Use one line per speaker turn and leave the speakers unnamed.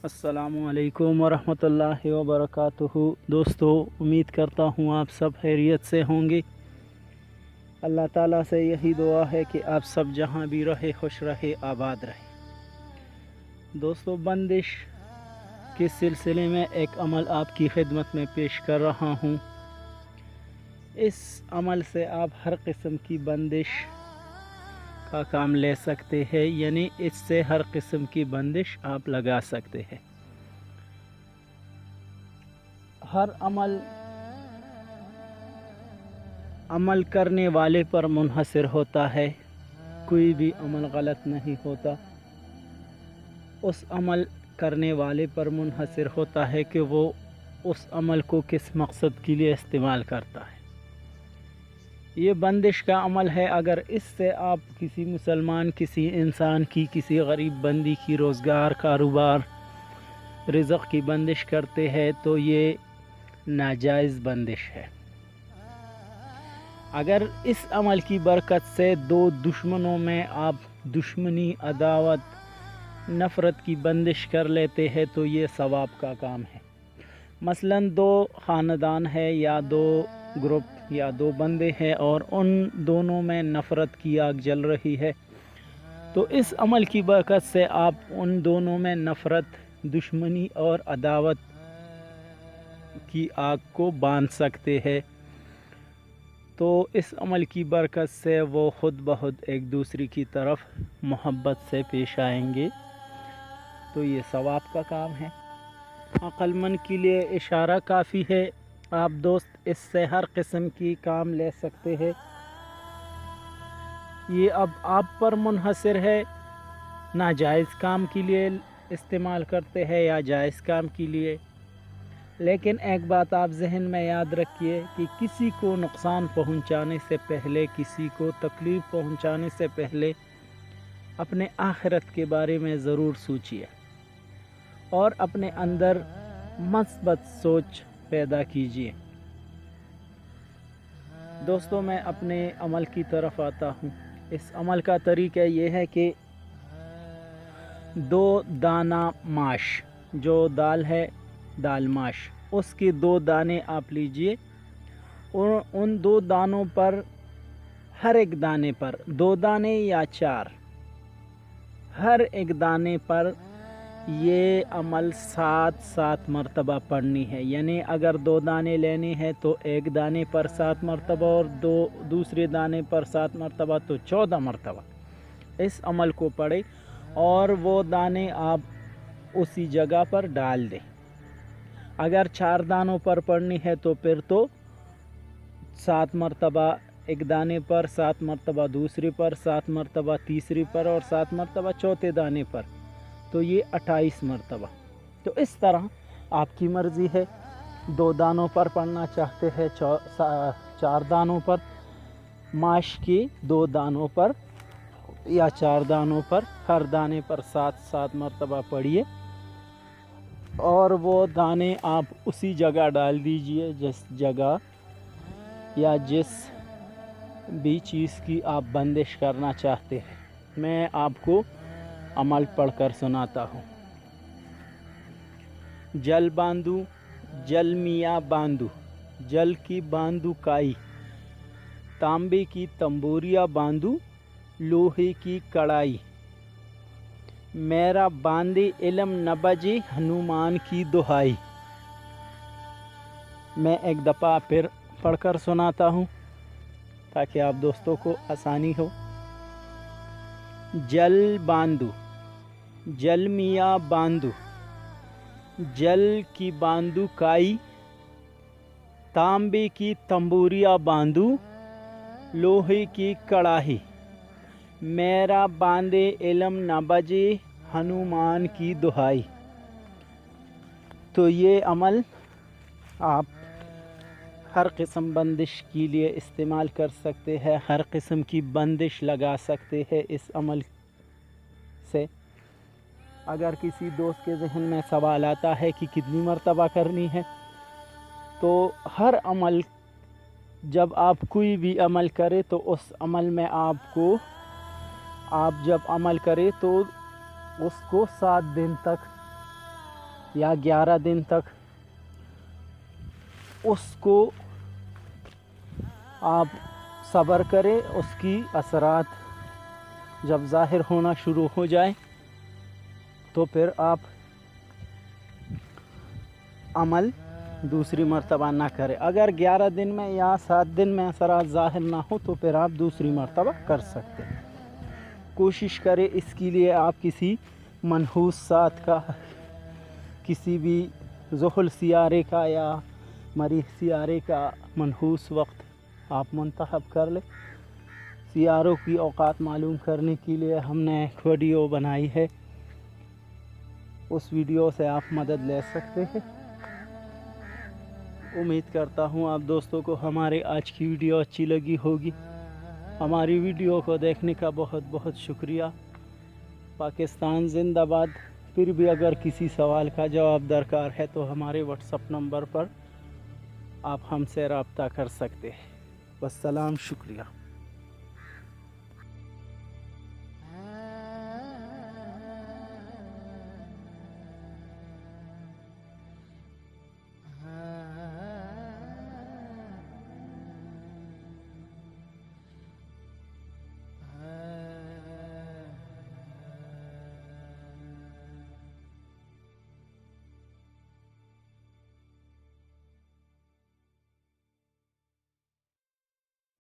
अस्सलामुअलैकुम वरहमतुल्लाहि वबरकातुहू। दोस्तों, उम्मीद करता हूँ आप सब खैरियत से होंगे। अल्लाह ताला से यही दुआ है कि आप सब जहाँ भी रहे खुश रहे आबाद रहे। दोस्तों, बंदिश के सिलसिले में एक अमल आपकी खिदमत में पेश कर रहा हूँ। इस अमल से आप हर किस्म की बंदिश का काम ले सकते हैं, यानी इससे हर किस्म की बंदिश आप लगा सकते हैं। हर अमल करने वाले पर मुनहसर होता है, कोई भी अमल गलत नहीं होता। उस अमल करने वाले पर मुनहसर होता है कि वो उस अमल को किस मकसद के लिए इस्तेमाल करता है। ये बंदिश का अमल है। अगर इससे आप किसी मुसलमान, किसी इंसान की, किसी गरीब बंदी की रोज़गार, कारोबार, रिज़्क़ की बंदिश करते हैं तो ये नाजायज़ बंदिश है। अगर इस अमल की बरकत से दो दुश्मनों में आप दुश्मनी, अदावत, नफ़रत की बंदिश कर लेते हैं तो ये सवाब का काम है। मसलन दो ख़ानदान है या दो ग्रुप या दो बंदे हैं और उन दोनों में नफ़रत की आग जल रही है, तो इस अमल की बरकत से आप उन दोनों में नफ़रत, दुश्मनी और अदावत की आग को बांध सकते हैं। तो इस अमल की बरकत से वो खुद ब खुद एक दूसरे की तरफ मोहब्बत से पेश आएंगे। तो ये सवाब का काम है। अक्लमंद के लिए इशारा काफ़ी है। आप दोस्त इससे हर किस्म की काम ले सकते हैं। ये अब आप पर मुनहसर है, नाजायज़ काम के लिए इस्तेमाल करते हैं या जायज़ काम के लिए। लेकिन एक बात आप जहन में याद रखिए कि किसी को नुकसान पहुंचाने से पहले, किसी को तकलीफ़ पहुंचाने से पहले अपने आखिरत के बारे में ज़रूर सोचिए और अपने अंदर मस्बत सोच पैदा कीजिए। दोस्तों, मैं अपने अमल की तरफ आता हूँ। इस अमल का तरीका ये है कि 2 दाना माश, जो दाल है, दाल माश, उसके 2 दाने आप लीजिए और उन 2 दानों पर, हर एक दाने पर 2 दाने या 4, हर एक दाने पर ये अमल 7 मरतबा पढ़नी है। यानी अगर 2 दाने लेने हैं तो एक दाने पर 7 मरतबा और दूसरे दाने पर 7 मरतबा, तो 14 मरतबा इस अमल को पढ़े और वो दाने आप उसी जगह पर डाल दें। अगर 4 दानों पर पढ़नी है तो फिर तो 7 मरतबा एक दाने पर, 7 मरतबा दूसरे पर, 7 मरतबा तीसरे पर और 7 मरतबा चौथे दाने पर, तो ये 28 मरतबा। तो इस तरह आपकी मर्ज़ी है। 2 दानों पर पढ़ना चाहते हैं, 4 दानों पर, माश के 2 दानों पर या 4 दानों पर, हर दाने पर 7 मरतबा पढ़िए और वो दाने आप उसी जगह डाल दीजिए जिस जगह या जिस भी चीज़ की आप बंदिश करना चाहते हैं। मैं आपको अमल पढ़कर सुनाता हूँ। जल बांधू, जल मियाँ बांधू, जल की बांधू काई, तांबे की तंबूरिया बांधू, लोहे की कड़ाई, मेरा बांधे इल्म न बजे हनुमान की दुहाई। मैं एक दफ़ा फिर पढ़कर सुनाता हूँ ताकि आप दोस्तों को आसानी हो। जल बांधू, जल मियाँ बांधू, जल की बांधू काई, तांबे की तंबूरिया बांधू, लोहे की कड़ाही, मेरा बांधे इल्म न बजे हनुमान की दुहाई। तो ये अमल आप हर किस्म बंदिश के लिए इस्तेमाल कर सकते हैं, हर किस्म की बंदिश लगा सकते हैं इस अमल से। अगर किसी दोस्त के जहन में सवाल आता है कि कितनी मरतबा करनी है, तो हर अमल, जब आप कोई भी अमल करें तो उस अमल में आप जब अमल करें तो उसको 7 दिन तक या 11 दिन तक उसको आप सब्र करें। उसकी असरात जब ज़ाहिर होना शुरू हो जाए तो फिर आप अमल दूसरी मर्तबा ना करें। अगर 11 दिन में या 7 दिन में असरात ज़ाहिर ना हो तो फिर आप दूसरी मर्तबा कर सकते हैं। कोशिश करें इसके लिए आप किसी मनहूस साथ का, किसी भी ज़ुहल सियारे का या मरीख़ सियारे का मनहूस वक्त आप मुंतखब कर लें। सियारों की औकात मालूम करने के लिए हमने एक वीडियो बनाई है, उस वीडियो से आप मदद ले सकते हैं। उम्मीद करता हूँ आप दोस्तों को हमारे आज की वीडियो अच्छी लगी होगी। हमारी वीडियो को देखने का बहुत बहुत शुक्रिया। पाकिस्तान जिंदाबाद। फिर भी अगर किसी सवाल का जवाब दरकार है तो हमारे व्हाट्सएप नंबर पर आप हमसे रब्ता कर सकते हैं। वस्सलाम, शुक्रिया।